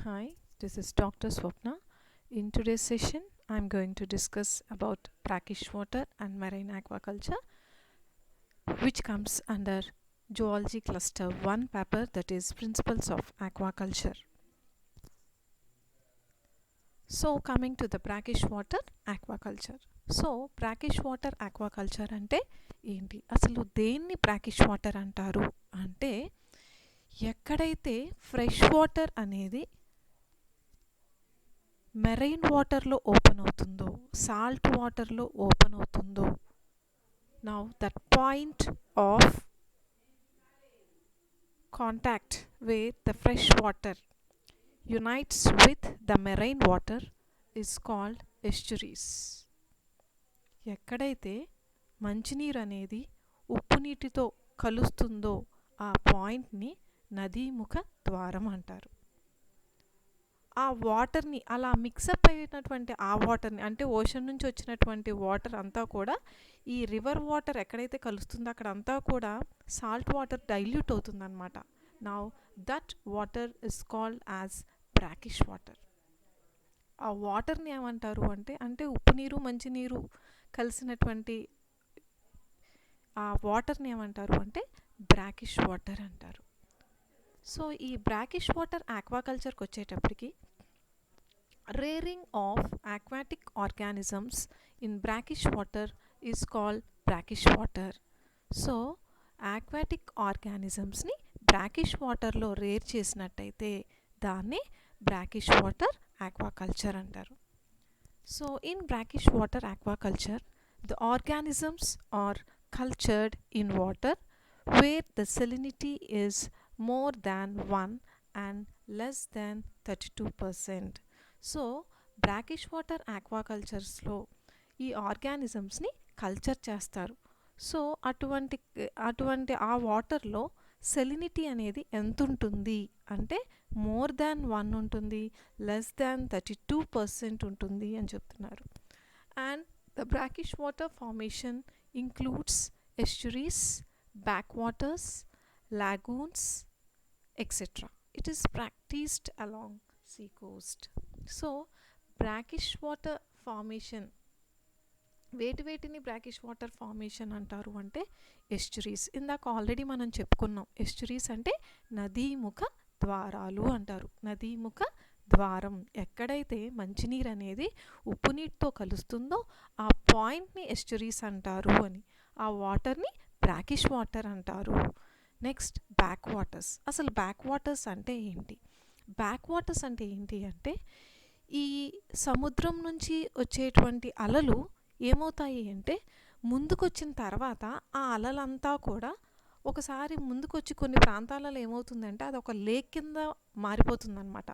Hi, this is Dr. Swapna. In today's session, I'm going to discuss about brackish water and marine aquaculture, which comes under Zoology Cluster 1 paper, that is Principles of Aquaculture. So, coming to the brackish water aquaculture. So brackish water aquaculture అంటే ఏంటి, అసలు దేన్ని brackish water అంటారు అంటే, ఎక్కడైతే fresh water అనేది marine వాటర్లో open అవుతుందో, సాల్ట్ వాటర్లో ఓపెన్ అవుతుందో, now that point of contact with the fresh water unites with the marine water is called estuaries. ఎక్కడైతే మంచినీరు అనేది ఉప్పు నీటితో కలుస్తుందో ఆ పాయింట్ని నదీముఖ ద్వారం అంటారు. ఆ వాటర్ని అలా మిక్సప్ అయినటువంటి ఆ వాటర్ని, అంటే ఓషన్ నుంచి వచ్చినటువంటి వాటర్ అంతా కూడా ఈ రివర్ వాటర్ ఎక్కడైతే కలుస్తుందో అక్కడ అంతా కూడా సాల్ట్ వాటర్ డైల్యూట్ అవుతుందన్నమాట. Now that water is called as brackish water. ఆ వాటర్ని ఏమంటారు అంటే, ఉప్పు నీరు మంచినీరు కలిసినటువంటి ఆ వాటర్ని ఏమంటారు అంటే బ్రాకిష్ వాటర్ అంటారు. సో ఈ బ్రాకిష్ వాటర్ ఆక్వాకల్చర్కి వచ్చేటప్పటికి rearing of aquatic organisms in brackish water is called brackish water. So aquatic ఆర్గానిజమ్స్ని బ్రాకిష్ వాటర్లో రేర్ చేసినట్టయితే దాన్ని బ్రాకిష్ వాటర్ ఆక్వాకల్చర్ అంటారు. So in brackish water aquaculture the organisms are cultured in water where the salinity is more than 1 and less than 32%. So brackish water ఆక్వాకల్చర్స్లో ఈ ఆర్గానిజమ్స్ని culture చేస్తారు. So అటువంటి ఆ వాటర్లో సెలినిటీ అనేది ఎంత ఉంటుంది అంటే మోర్ దాన్ 1 ఉంటుంది, లెస్ దాన్ 32% ఉంటుంది అని చెప్తున్నారు. And the brackish water formation includes estuaries, backwaters, lagoons, etc. It is practiced along sea coast. So brackish water formation, వేటిని బ్రాకిష్ వాటర్ ఫార్మేషన్ అంటారు అంటే ఎస్చురీస్. ఇందాక ఆల్రెడీ మనం చెప్పుకున్నాం, ఎస్చురీస్ అంటే నదీముఖ ద్వారాలు అంటారు. నదీముఖ ద్వారం, ఎక్కడైతే మంచినీరు అనేది ఉప్పు నీటితో కలుస్తుందో ఆ పాయింట్ని ఎస్చురీస్ అంటారు అని, ఆ వాటర్ని బ్రాకిష్ వాటర్ అంటారు. Next back waters. అసలు బ్యాక్ వాటర్స్ అంటే ఏంటి? బ్యాక్ వాటర్స్ అంటే ఏంటి అంటే, ఈ సముద్రం నుంచి వచ్చేటువంటి అలలు ఏమవుతాయి అంటే, ముందుకొచ్చిన తర్వాత ఆ అలలంతా కూడా ఒకసారి ముందుకొచ్చి కొన్ని ప్రాంతాలలో ఏమవుతుందంటే అది ఒక లేక్ కింద మారిపోతుందన్నమాట.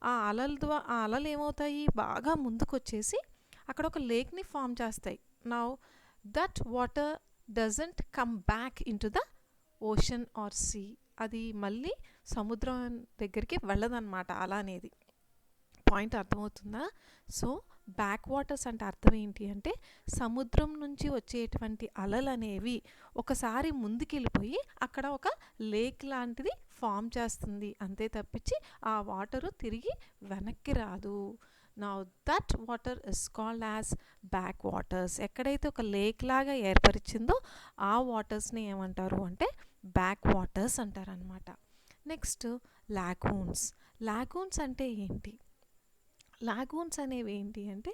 ఆ అలలు ఏమవుతాయి, బాగా ముందుకొచ్చేసి అక్కడ ఒక లేక్ని ఫామ్ చేస్తాయి. Now that water doesn't come back into the ocean or sea. అది మళ్ళీ సముద్రం దగ్గరికి వెళ్ళదన్నమాట అల అనేది. పాయింట్ అర్థమవుతుందా? సో బ్యాక్ వాటర్స్ అంటే అర్థం ఏంటి అంటే, సముద్రం నుంచి వచ్చేటువంటి అలలు అనేవి ఒకసారి ముందుకెళ్ళిపోయి అక్కడ ఒక లేక్ లాంటిది ఫామ్ చేస్తుంది, అంతే తప్పించి ఆ వాటరు తిరిగి వెనక్కి రాదు. Now that water is called as back waters. ఎక్కడైతే ఒక లేక్ లాగా ఏర్పరిచిందో ఆ వాటర్స్ని ఏమంటారు అంటే బ్యాక్ వాటర్స్ అంటారనమాట. నెక్స్ట్ లాగూన్స్. లాగూన్స్ అంటే ఏంటి? లాగూన్స్ అనేవి ఏంటి అంటే,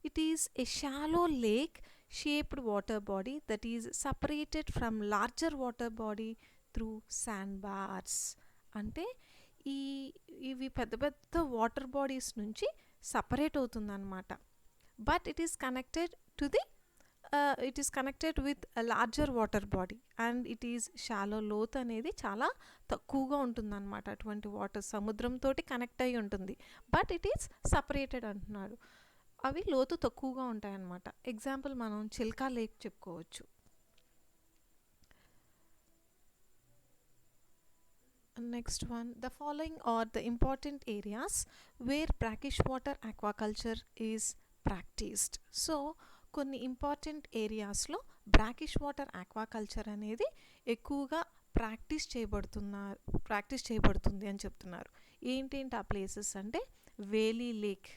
it is a shallow lake shaped water body that is separated from larger water body through sand bars. అంటే ఇవి పెద్ద పెద్ద వాటర్ బాడీస్ నుంచి సపరేట్ అవుతుందన్నమాట. But it is connected to the it is connected with larger water body and it is shallow. లోత్ అనేది చాలా తక్కువగా ఉంటుందన్నమాట. అటువంటి వాటర్ సముద్రంతో కనెక్ట్ అయి ఉంటుంది, బట్ ఇట్ ఈస్ సపరేటెడ్ అంటున్నాడు. అవి లోతు తక్కువగా ఉంటాయన్నమాట. ఎగ్జాంపుల్ మనం చిల్కా లేక్ చెప్పుకోవచ్చు. Next one, the following are the important areas where brackish water aquaculture is practised. So కొన్ని ఇంపార్టెంట్ ఏరియాస్లో బ్రాకిష్ వాటర్ ఆక్వాకల్చర్ అనేది ఎక్కువగా ప్రాక్టీస్ చేయబడుతుంది అని చెప్తున్నారు. ఏంటేంటి ఆ ప్లేసెస్ అంటే Veli lake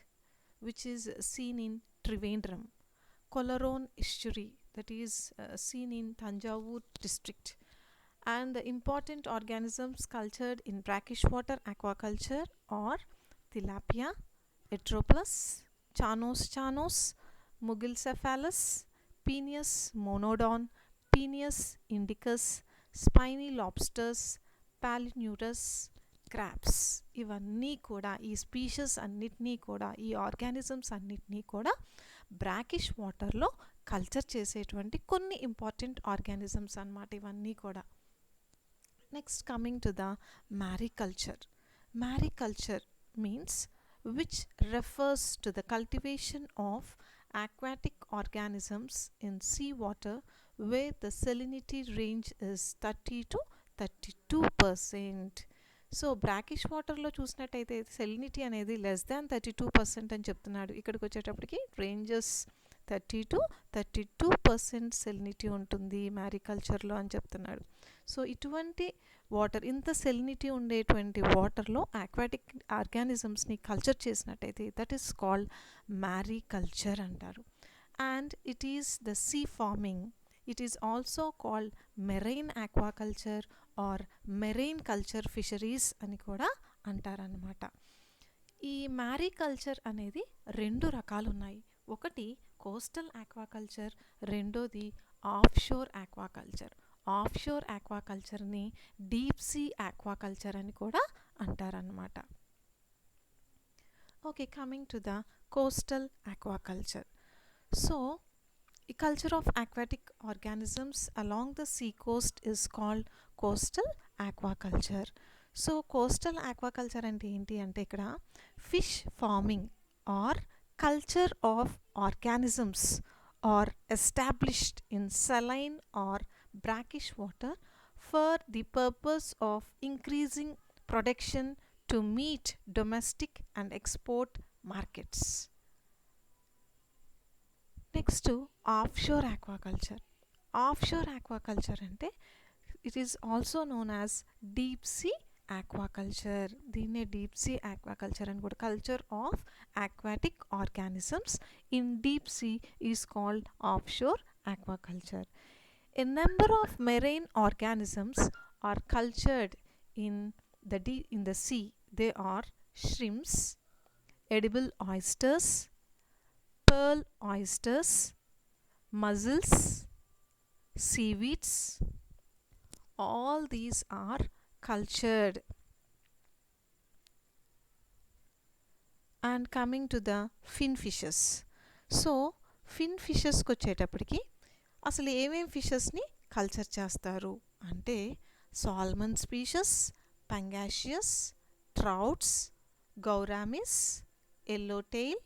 which is seen in Trivandrum, కొలరోన్ estuary that is seen in Tanjavur district, and the important organisms cultured in brackish water aquaculture are tilapia, Etroplus, chanos, Mugilcephalus, Peneus monodon, Peneus indicus, spiny lobsters, Palinurus, crabs. ఇవన్నీ కూడా ఈ species అన్నిటినీ కూడా ఈ organisms అన్నిటినీ కూడా brackish వాటర్లో culture చేసేటువంటి కొన్ని ఇంపార్టెంట్ ఆర్గానిజమ్స్ అన్నమాట ఇవన్నీ కూడా. Next coming to the మ్యారీకల్చర్. మ్యారీకల్చర్ means which refers to the cultivation of aquatic organisms in seawater where the salinity range is 30 to 32%. So brackish వాటర్లో చూసినట్టయితే సెలినిటీ అనేది లెస్ దాన్ 32% అని చెప్తున్నాడు. ఇక్కడికి వచ్చేటప్పటికి రేంజెస్ 32% సెలినిటీ ఉంటుంది మ్యారీకల్చర్లో అని చెప్తున్నాడు. సో ఇటువంటి వాటర్, ఇంత సెలినిటీ ఉండేటువంటి వాటర్లో ఆక్వాటిక్ ఆర్గానిజమ్స్ని కల్చర్ చేసినట్టయితే దట్ ఈస్ కాల్డ్ మ్యారీకల్చర్ అంటారు. And it is the sea farming. It is also called marine aquaculture or marine culture fisheries అని కూడా అంటారనమాట. ఈ మ్యారీకల్చర్ అనేది 2 రకాలు ఉన్నాయి. ఒకటి కోస్టల్ ఆక్వాకల్చర్, రెండోది off shore aquaculture. Off shore ఆక్వాకల్చర్ని డీప్ సీ ఆక్వాకల్చర్ అని కూడా అంటారనమాట. Okay, coming to the coastal aquaculture. So the culture of aquatic organisms along the sea coast is called coastal aquaculture. So coastal aquaculture అంటే ఏంటి అంటే ఇక్కడ fish farming or culture of organisms are established in saline or brackish water for the purpose of increasing production to meet domestic and export markets. Next offshore aquaculture. Offshore aquaculture అంటే it is also known as deep sea aquaculture. దీన్నే deep sea aquaculture అని కూడా. Culture of aquatic organisms in deep sea is called offshore aquaculture. A number of marine organisms are cultured in the sea. They are shrimps, edible oysters, pearl oysters, mussels, seaweeds. All these are cultured. And coming to the fin fishes. So fin fishes కి వచ్చేటప్పటికి అసలు ఏమేం ఫిషెస్ని culture చేస్తారు అంటే salmon species, pangasius, trouts, gouramis, yellow tail,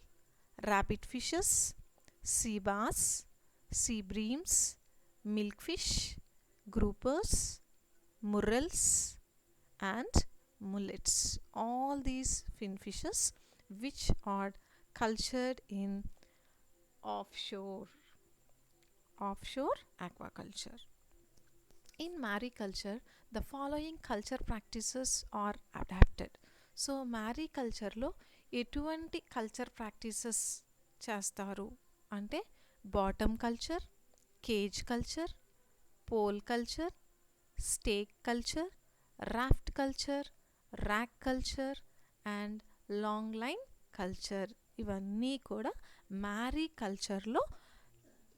rabbit fishes, sea bass, sea breams, milkfish, groupers, murrels and mullets. All these fin fishes which are cultured in offshore aquaculture. In mariculture, the following culture practices are adapted. సో మ్యారీకల్చర్లో ఎటువంటి culture practices చేస్తారు అంటే bottom culture, cage culture, pole culture, stake culture, raft culture, rack culture and long line culture. ఇవన్నీ కూడా మ్యారీకల్చర్లో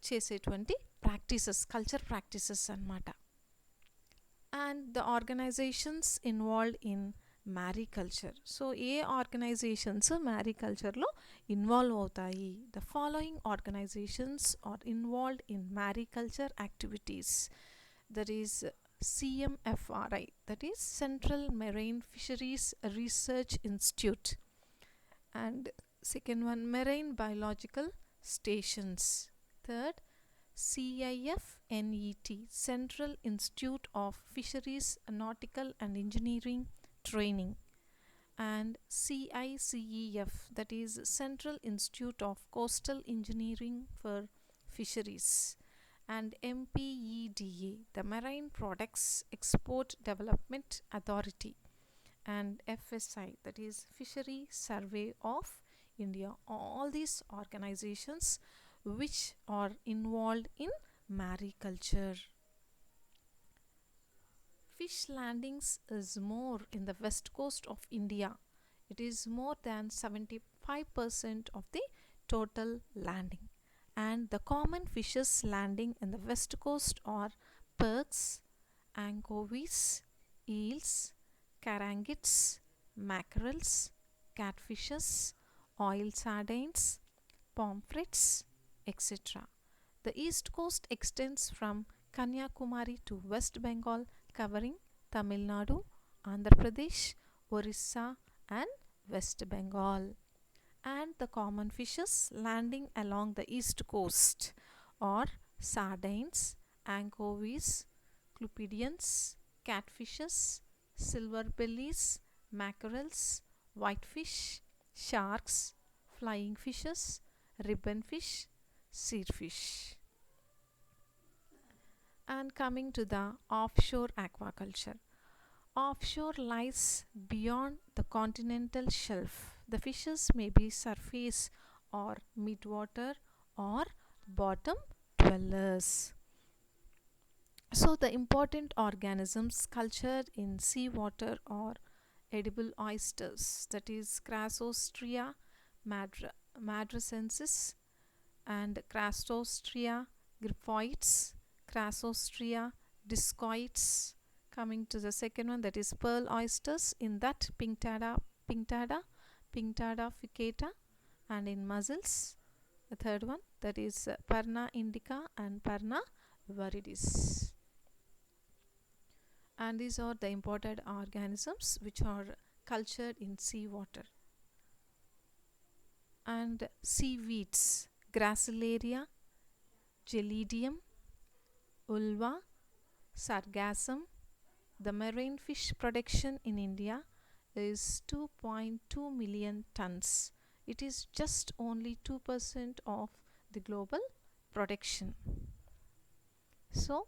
చేసేటువంటి practices, culture practices అన్నమాట. And the organisations involved in mariculture. So ఏ ఆర్గనైజేషన్స్ మ్యారీకల్చర్లో ఇన్వాల్వ్ అవుతాయి? The following organisations are involved in mariculture activities. That is CMFRI, that is Central Marine Fisheries Research Institute, and second one Marine Biological Stations. Third CIFNET, Central Institute of Fisheries Nautical and Engineering Training, and CICEF, that is Central Institute of Coastal Engineering for Fisheries, and MPEDA, the Marine Products Export Development Authority, and FSI, that is Fishery Survey of India. All these organizations which are involved in mariculture. Fish landings is more in the west coast of India. It is more than 75% of the total landing. And the common fishes landing in the west coast are perks, anchovies, eels, carangids, mackerels, catfishes, oil sardines, pomfrets, etc. The east coast extends from Kanyakumari to West Bengal, covering Tamil Nadu, Andhra Pradesh, Orissa, and West Bengal. And the common fishes landing along the east coast are sardines, anchovies, clupidians, catfishes, silver bellies, mackerels, whitefish, sharks, flying fishes, ribbonfish, seerfish. And coming to the offshore aquaculture. Offshore lies beyond the continental shelf. The fishes may be surface or midwater or bottom dwellers. So the important organisms cultured in seawater are edible oysters, that is Crassostrea madracensis and Crassostrea graphoides, Crassostrea discoides. Coming to the second one, that is pearl oysters, in that Pinctada ficata, and in mussels the third one, that is Parna indica and Parna viridis. And these are the imported organisms which are cultured in seawater. And seaweeds, Gracilaria, Gelidium, Ulva, Sargassum. The marine fish production in India is 2.2 million tons. It is just only 2% of the global production. So,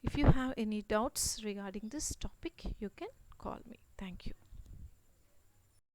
if you have any doubts regarding this topic, you can call me. Thank you.